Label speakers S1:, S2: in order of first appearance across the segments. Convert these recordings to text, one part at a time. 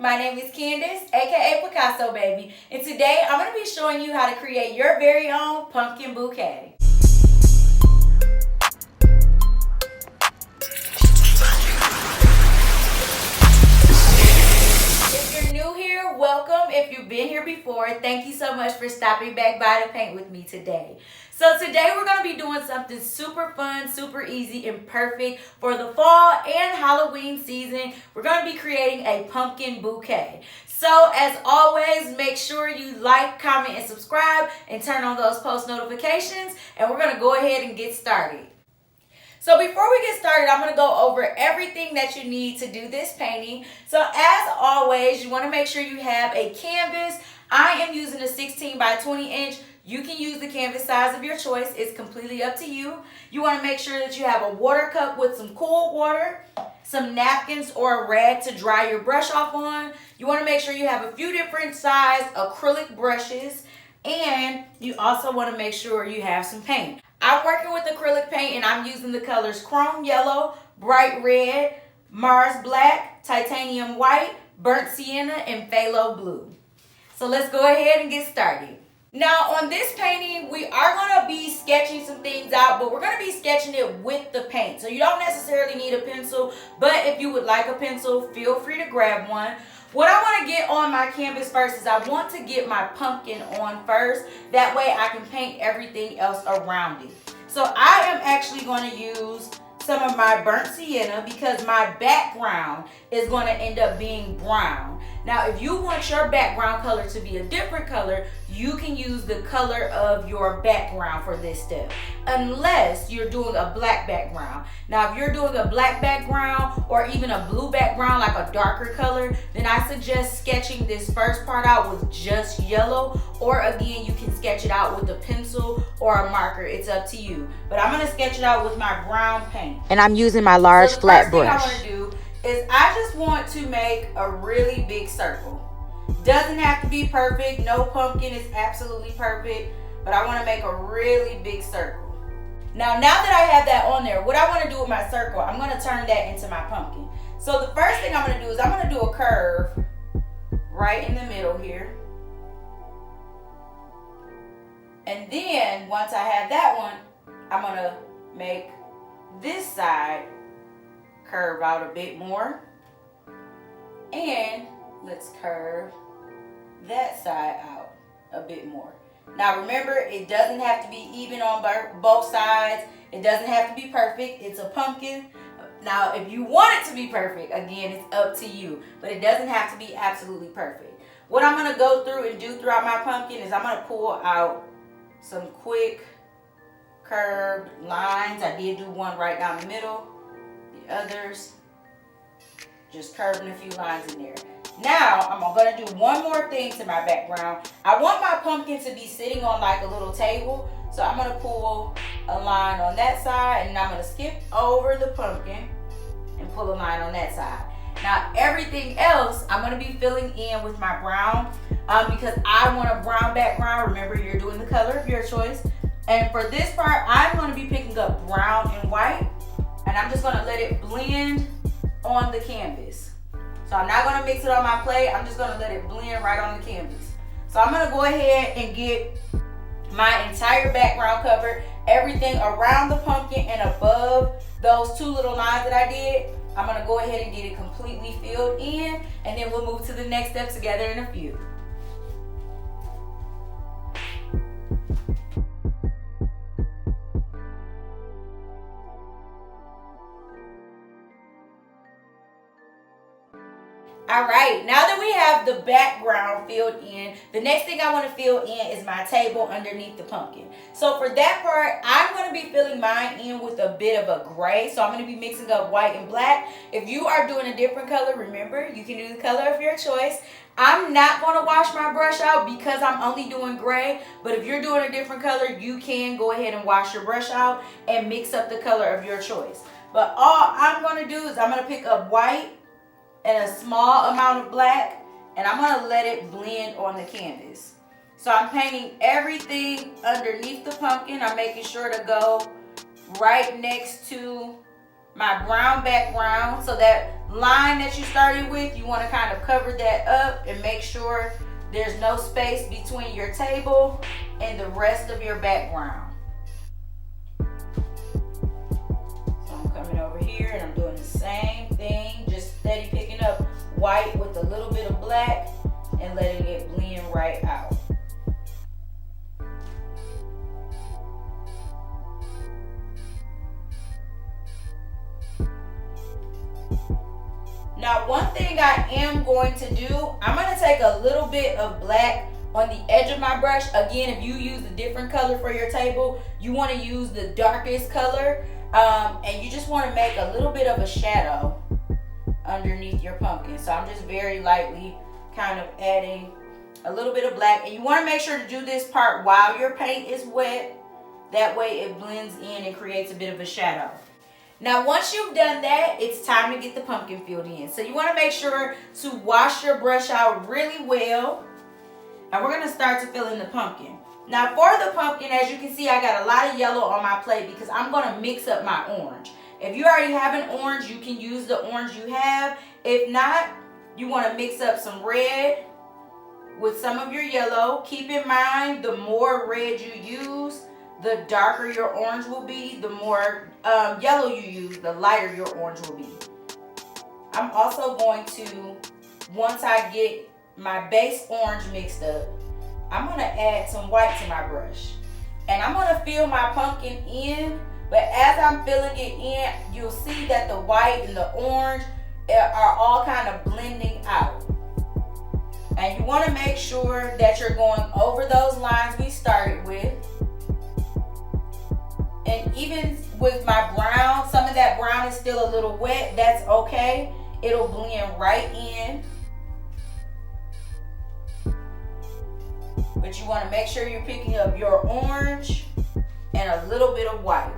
S1: My name is Candace, aka Picasso baby, and today I'm going to be showing you how to create your very own pumpkin bouquet. If you're new here, welcome. If you've been here before, thank you so much for stopping back by to paint with me today. So today we're going to be doing something super fun, super easy, and perfect for the fall and Halloween season. We're going to be creating a pumpkin bouquet. So as always, make sure you like, comment, and subscribe, and turn on those post notifications. And we're going to go ahead and get started. So before we get started, I'm going to go over everything that you need to do this painting. So as always, you want to make sure you have a canvas. I am using a 16 by 20 inch. You can use the canvas size of your choice. It's completely up to you. You want to make sure that you have a water cup with some cool water, some napkins or a rag to dry your brush off on. You want to make sure you have a few different size acrylic brushes, and you also want to make sure you have some paint. I'm working with acrylic paint and I'm using the colors Chrome Yellow, Bright Red, Mars Black, Titanium White, Burnt Sienna, and Phthalo Blue. So let's go ahead and get started. Now on this painting, we are going to be sketching some things out, but we're going to be sketching it with the paint. So you don't necessarily need a pencil, but if you would like a pencil, feel free to grab one. What I want to get on my canvas first is I want to get my pumpkin on first. That way I can paint everything else around it. So I am actually going to use some of my burnt sienna because my background is going to end up being brown. Now, if you want your background color to be a different color, you can use the color of your background for this step, unless you're doing a black background. Now, if you're doing a black background or even a blue background, like a darker color, then I suggest sketching this first part out with just yellow, or again, you can sketch it out with a pencil or a marker. It's up to you. But I'm going to sketch it out with my brown paint.
S2: And I'm using my large flat brush.
S1: The first thing I want to do is I just want to make a really big circle. Doesn't have to be perfect. No pumpkin is absolutely perfect, but I want to make a really big circle. Now that I have that on there, what I want to do with my circle, I'm going to turn that into my pumpkin. So the first thing I'm going to do is I'm going to do a curve right in the middle here. And then once I have that one, I'm going to make this side curve out a bit more, and let's curve that side out a bit more. Now remember, it doesn't have to be even on both sides. It doesn't have to be perfect. It's a pumpkin. Now if you want it to be perfect, again, it's up to you, but it doesn't have to be absolutely perfect. What I'm going to go through and do throughout my pumpkin is I'm going to pull out some quick curved lines. I did do one right down the middle. The others, just curving a few lines in there. Now I'm going to do one more thing to my background. I want my pumpkin to be sitting on like a little table, so I'm going to pull a line on that side, and I'm going to skip over the pumpkin and pull a line on that side. Now everything else I'm going to be filling in with my brown, because I want a brown background. Remember, you're doing the color of your choice. And for this part, I'm going to be picking up brown and white, and I'm just going to let it blend on the canvas. So I'm not going to mix it on my plate. I'm just going to let it blend right on the canvas. So I'm going to go ahead and get my entire background covered. Everything around the pumpkin and above those two little lines that I did, I'm going to go ahead and get it completely filled in, and then we'll move to the next step together in a few. All right, now that we have the background filled in, the next thing I want to fill in is my table underneath the pumpkin. So for that part, I'm going to be filling mine in with a bit of a gray. So I'm going to be mixing up white and black. If you are doing a different color, remember, you can do the color of your choice. I'm not going to wash my brush out because I'm only doing gray. But if you're doing a different color, you can go ahead and wash your brush out and mix up the color of your choice. But all I'm going to do is I'm going to pick up white and a small amount of black, and I'm going to let it blend on the canvas. So I'm painting everything underneath the pumpkin. I'm making sure to go right next to my brown background so that line that you started with, you want to kind of cover that up and make sure there's no space between your table and the rest of your background. So I'm coming over here and I'm doing the same thing, just steady picking up white with a little bit of black and letting it blend right out. Now, one thing I am going to do, I'm going to take a little bit of black on the edge of my brush. Again, if you use a different color for your table, you want to use the darkest color. And you just want to make a little bit of a shadow underneath your pumpkin. So I'm just very lightly kind of adding a little bit of black. And you want to make sure to do this part while your paint is wet. That way it blends in and creates a bit of a shadow. Now, once you've done that, it's time to get the pumpkin filled in. So you want to make sure to wash your brush out really well. And we're going to start to fill in the pumpkin. Now, for the pumpkin, as you can see, I got a lot of yellow on my plate because I'm going to mix up my orange. If you already have an orange, you can use the orange you have. If not, you want to mix up some red with some of your yellow. Keep in mind, the more red you use, the darker your orange will be. The more yellow you use, the lighter your orange will be. I'm also going to, once I get my base orange mixed up, I'm going to add some white to my brush. And I'm going to fill my pumpkin in, but as I'm filling it in, you'll see that the white and the orange are all kind of blending out. And you want to make sure that you're going over those lines we started with. And even with my brown, some of that brown is still a little wet. That's okay. It'll blend right in. But you want to make sure you're picking up your orange and a little bit of white.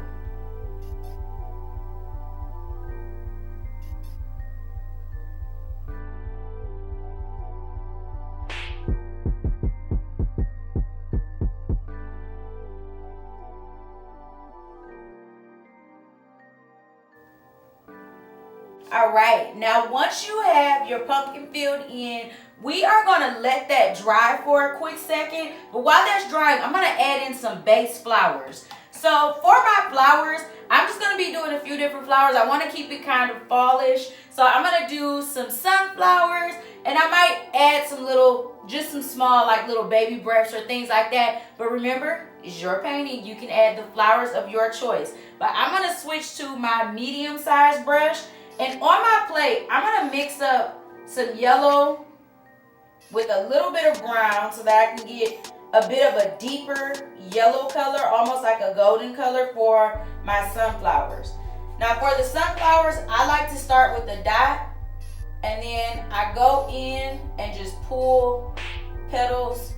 S1: All right, now once you have your pumpkin filled in, we are going to let that dry for a quick second. But while that's drying, I'm going to add in some base flowers. So for my flowers, I'm just going to be doing a few different flowers. I want to keep it kind of fallish. So I'm going to do some sunflowers, and I might add some little, just some small like little baby breaths or things like that. But remember, it's your painting. You can add the flowers of your choice. But I'm going to switch to my medium-sized brush. And on my plate, I'm going to mix up some yellow with a little bit of brown so that I can get a bit of a deeper yellow color, almost like a golden color for my sunflowers. Now for the sunflowers, I like to start with a dot, and then I go in and just pull petals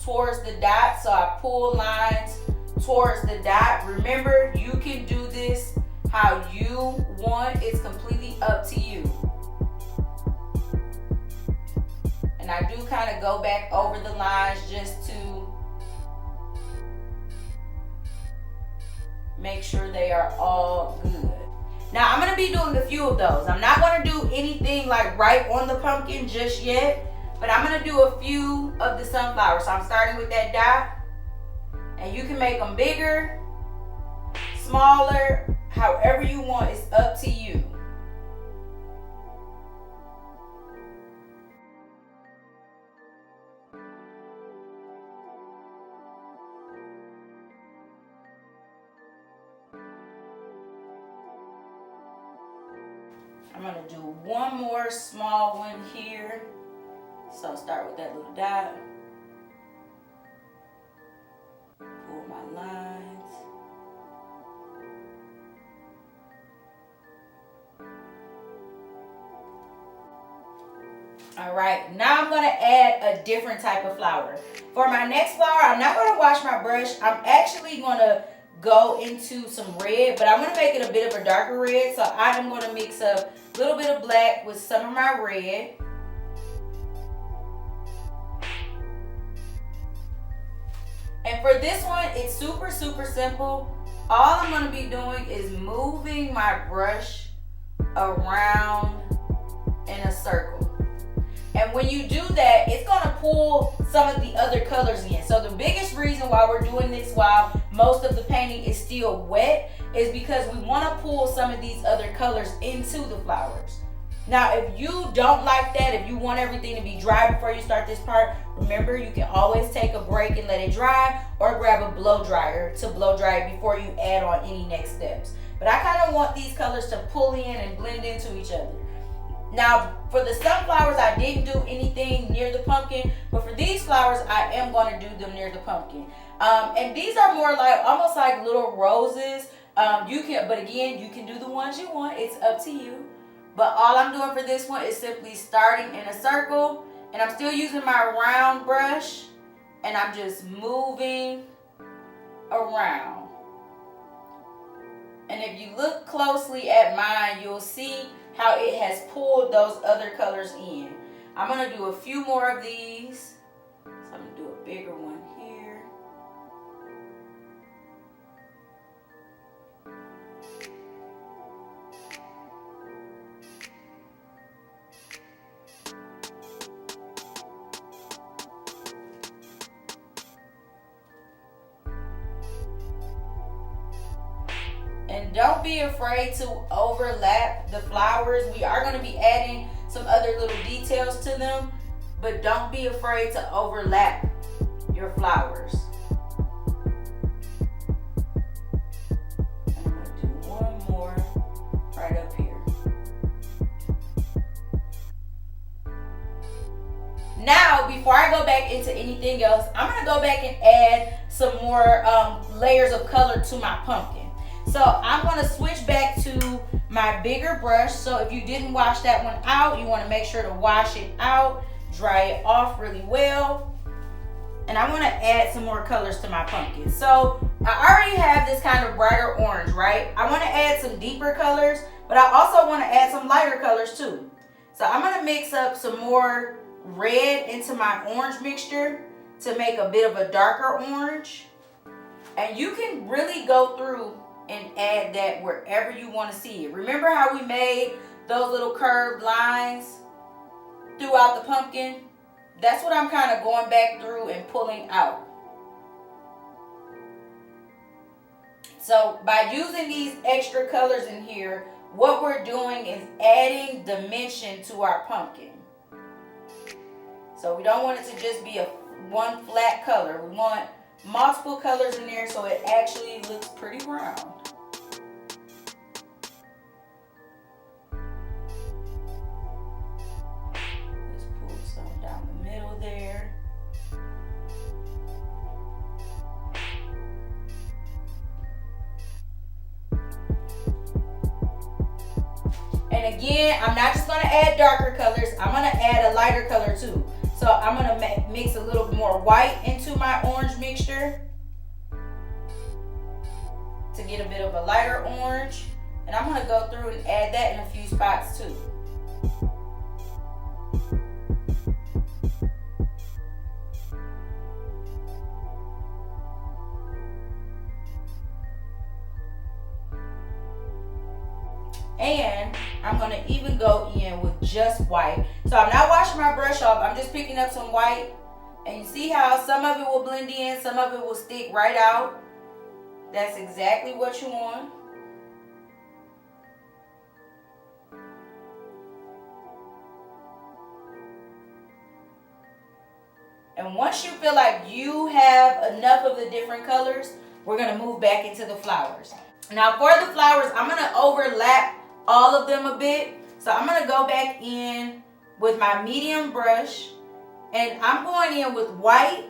S1: towards the dot. So I pull lines towards the dot. Remember, you can do this how you want. It's completely up to you. And I do kind of go back over the lines just to make sure they are all good. Now I'm going to be doing a few of those. I'm not going to do anything like right on the pumpkin just yet, but I'm going to do a few of the sunflowers. So I'm starting with that dot, and you can make them bigger, smaller, however you want. It's up to you. I'm going to do one more small one here. So I'll start with that little dot. Pull my lines. All right, now I'm going to add a different type of flower. For my next flower, I'm not going to wash my brush. I'm actually going to go into some red, but I'm going to make it a bit of a darker red. So I am going to mix up a little bit of black with some of my red. And for this one, it's super, super simple. All I'm going to be doing is moving my brush around in a circle. And when you do that, it's gonna pull some of the other colors in. So the biggest reason why we're doing this while most of the painting is still wet is because we wanna pull some of these other colors into the flowers. Now, if you don't like that, if you want everything to be dry before you start this part, remember you can always take a break and let it dry, or grab a blow dryer to blow dry it before you add on any next steps. But I kind of want these colors to pull in and blend into each other. Now, for the sunflowers, I didn't do anything near the pumpkin, but for these flowers, I am going to do them near the pumpkin. And these are more like, almost like little roses. But again, you can do the ones you want. It's up to you. But all I'm doing for this one is simply starting in a circle, and I'm still using my round brush, and I'm just moving around. And if you look closely at mine, you'll see how it has pulled those other colors in. I'm going to do a few more of these. So I'm going to do a bigger one here. And don't be afraid to overlap the flowers. We are going to be adding some other little details to them, but don't be afraid to overlap your flowers. I'm going to do one more right up here. Now, before I go back into anything else, I'm going to go back and add some more layers of color to my pumpkin. So I'm going to switch back to my bigger brush. So if you didn't wash that one out, you want to make sure to wash it out, dry it off really well. And I want to add some more colors to my pumpkin. So I already have this kind of brighter orange, right? I want to add some deeper colors, but I also want to add some lighter colors too. So I'm going to mix up some more red into my orange mixture to make a bit of a darker orange. And you can really go through and add that wherever you want to see it. Remember how we made those little curved lines throughout the pumpkin? That's what I'm kind of going back through and pulling out. So by using these extra colors in here, what we're doing is adding dimension to our pumpkin. So we don't want it to just be a one flat color. We want multiple colors in there so it actually looks pretty round. Just pull some down the middle there. And again, I'm not just going to add darker colors. I'm going to add a lighter color too. So I'm going to mix a little more white into my orange mixture to get a bit of a lighter orange. And I'm going to go through and add that in a few spots too. And I'm going to even go in with just white. So I'm not washing my brush off. I'm just picking up some white. And you see how some of it will blend in, some of it will stick right out. That's exactly what you want. And once you feel like you have enough of the different colors, we're going to move back into the flowers. Now for the flowers, I'm going to overlap all of them a bit. So I'm going to go back in with my medium brush, and I'm going in with white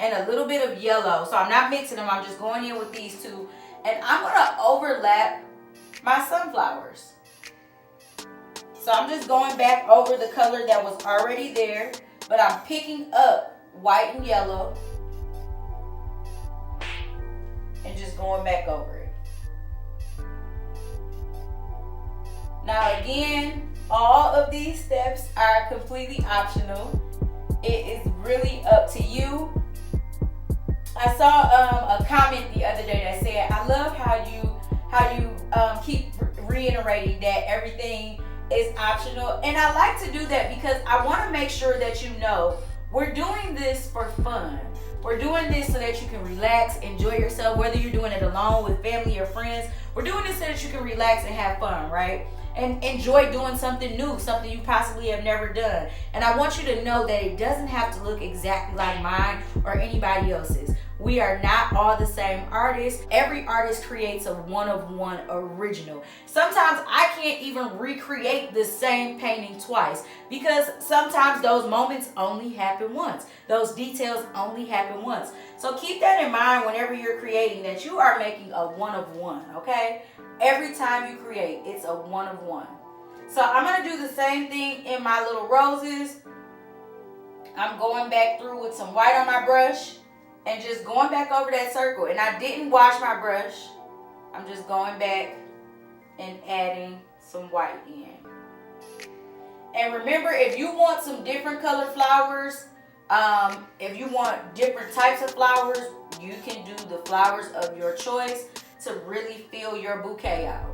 S1: and a little bit of yellow. So I'm not mixing them, I'm just going in with these two. And I'm going to overlap my sunflowers. So I'm just going back over the color that was already there, but I'm picking up white and yellow and just going back over it. Now again, all of these steps are completely optional. It is really up to you. I saw a comment the other day that said, I love how you keep reiterating that everything It's optional. And I like to do that because I want to make sure that you know we're doing this for fun. We're doing this so that you can relax, enjoy yourself, whether you're doing it alone with family or friends. We're doing this so that you can relax and have fun, right? And enjoy doing something new, something you possibly have never done. And I want you to know that it doesn't have to look exactly like mine or anybody else's. We are not all the same artists. Every artist creates a one-of-one original. Sometimes I can't even recreate the same painting twice because sometimes those moments only happen once. Those details only happen once. So keep that in mind whenever you're creating, that you are making a one-of-one, okay? Every time you create, it's a one-of-one. So I'm going to do the same thing in my little roses. I'm going back through with some white on my brush and just going back over that circle. And I didn't wash my brush. I'm just going back and adding some white in. And remember, if you want some different color flowers, if you want different types of flowers, you can do the flowers of your choice to really fill your bouquet out.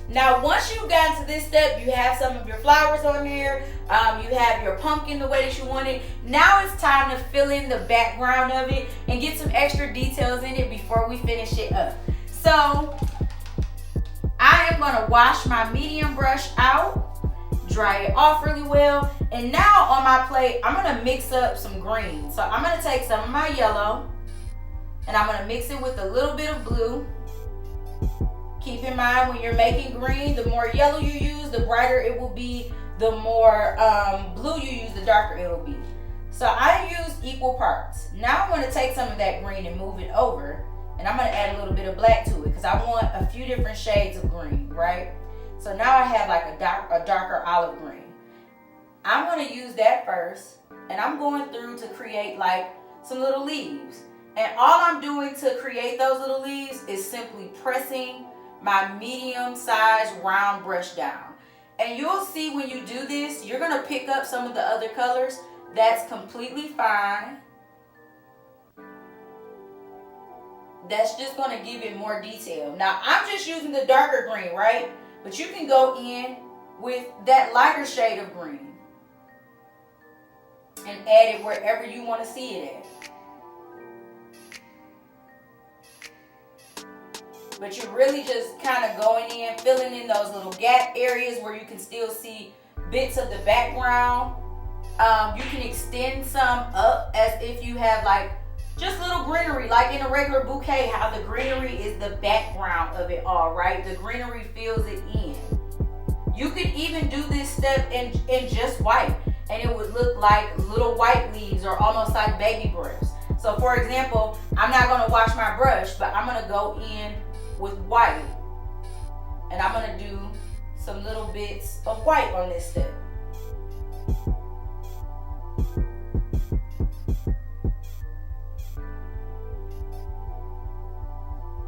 S1: Now, once you've gotten to this step, you have some of your flowers on there. You have your pumpkin the way that you want it. Now it's time to fill in the background of it and get some extra details in it before we finish it up. So, I am going to wash my medium brush out, dry it off really well. And now on my plate, I'm going to mix up some green. So, I'm going to take some of my yellow and I'm going to mix it with a little bit of blue. Keep in mind, when you're making green, the more yellow you use, the brighter it will be. The more blue you use, the darker it will be. So I use equal parts. Now I'm going to take some of that green and move it over. And I'm going to add a little bit of black to it because I want a few different shades of green, right? So now I have like a darker olive green. I'm going to use that first. And I'm going through to create like some little leaves. And all I'm doing to create those little leaves is simply pressing my medium-sized round brush down. And you'll see when you do this, you're going to pick up some of the other colors. That's completely fine. That's just going to give it more detail. Now, I'm just using the darker green, right? But you can go in with that lighter shade of green and add it wherever you want to see it at. But you're really just kind of going in, filling in those little gap areas where you can still see bits of the background. You can extend some up as if you have like just little greenery, like in a regular bouquet, how the greenery is the background of it all, right? The greenery fills it in. You could even do this step in just white, and it would look like little white leaves or almost like baby breaths. So for example, I'm not going to wash my brush, but I'm going to go in with white, and I'm going to do some little bits of white on this step.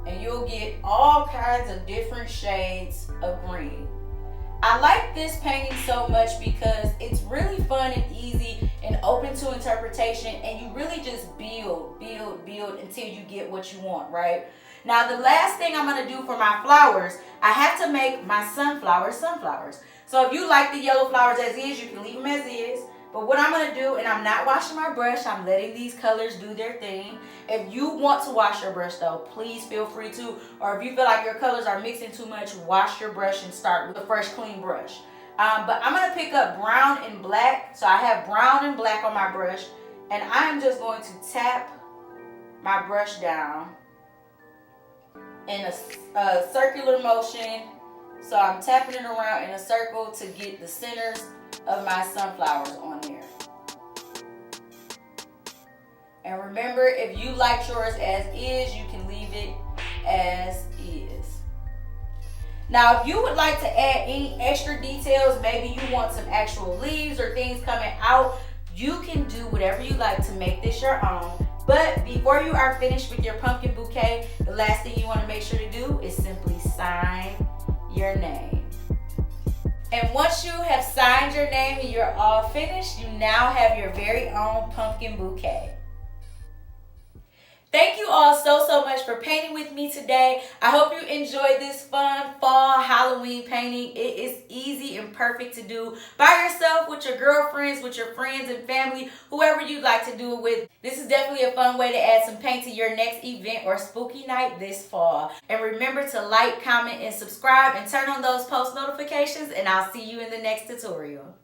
S1: And you'll get all kinds of different shades of green. I like this painting so much because it's really fun and easy and open to interpretation, and you really just build until you get what you want, right? Now, the last thing I'm going to do for my flowers, I have to make my sunflowers. So if you like the yellow flowers as is, you can leave them as is. But what I'm going to do, and I'm not washing my brush, I'm letting these colors do their thing. If you want to wash your brush though, please feel free to. Or if you feel like your colors are mixing too much, wash your brush and start with a fresh, clean brush. But I'm going to pick up brown and black. So I have brown and black on my brush. And I am just going to tap my brush down in a circular motion. So I'm tapping it around in a circle to get the centers of my sunflowers on there. And remember, if you like yours as is, you can leave it as is. Now, if you would like to add any extra details, maybe you want some actual leaves or things coming out, you can do whatever you like to make this your own. But before you are finished with your pumpkin bouquet, the last thing you want to make sure to do is simply sign your name. And once you have signed your name and you're all finished, you now have your very own pumpkin bouquet. Thank you all so much for painting with me today. I hope you enjoyed this fun fall Halloween painting. It is easy and perfect to do by yourself, with your girlfriends, with your friends and family, whoever you'd like to do it with. This is definitely a fun way to add some paint to your next event or spooky night this fall. And remember to like, comment, and subscribe, and turn on those post notifications, and I'll see you in the next tutorial.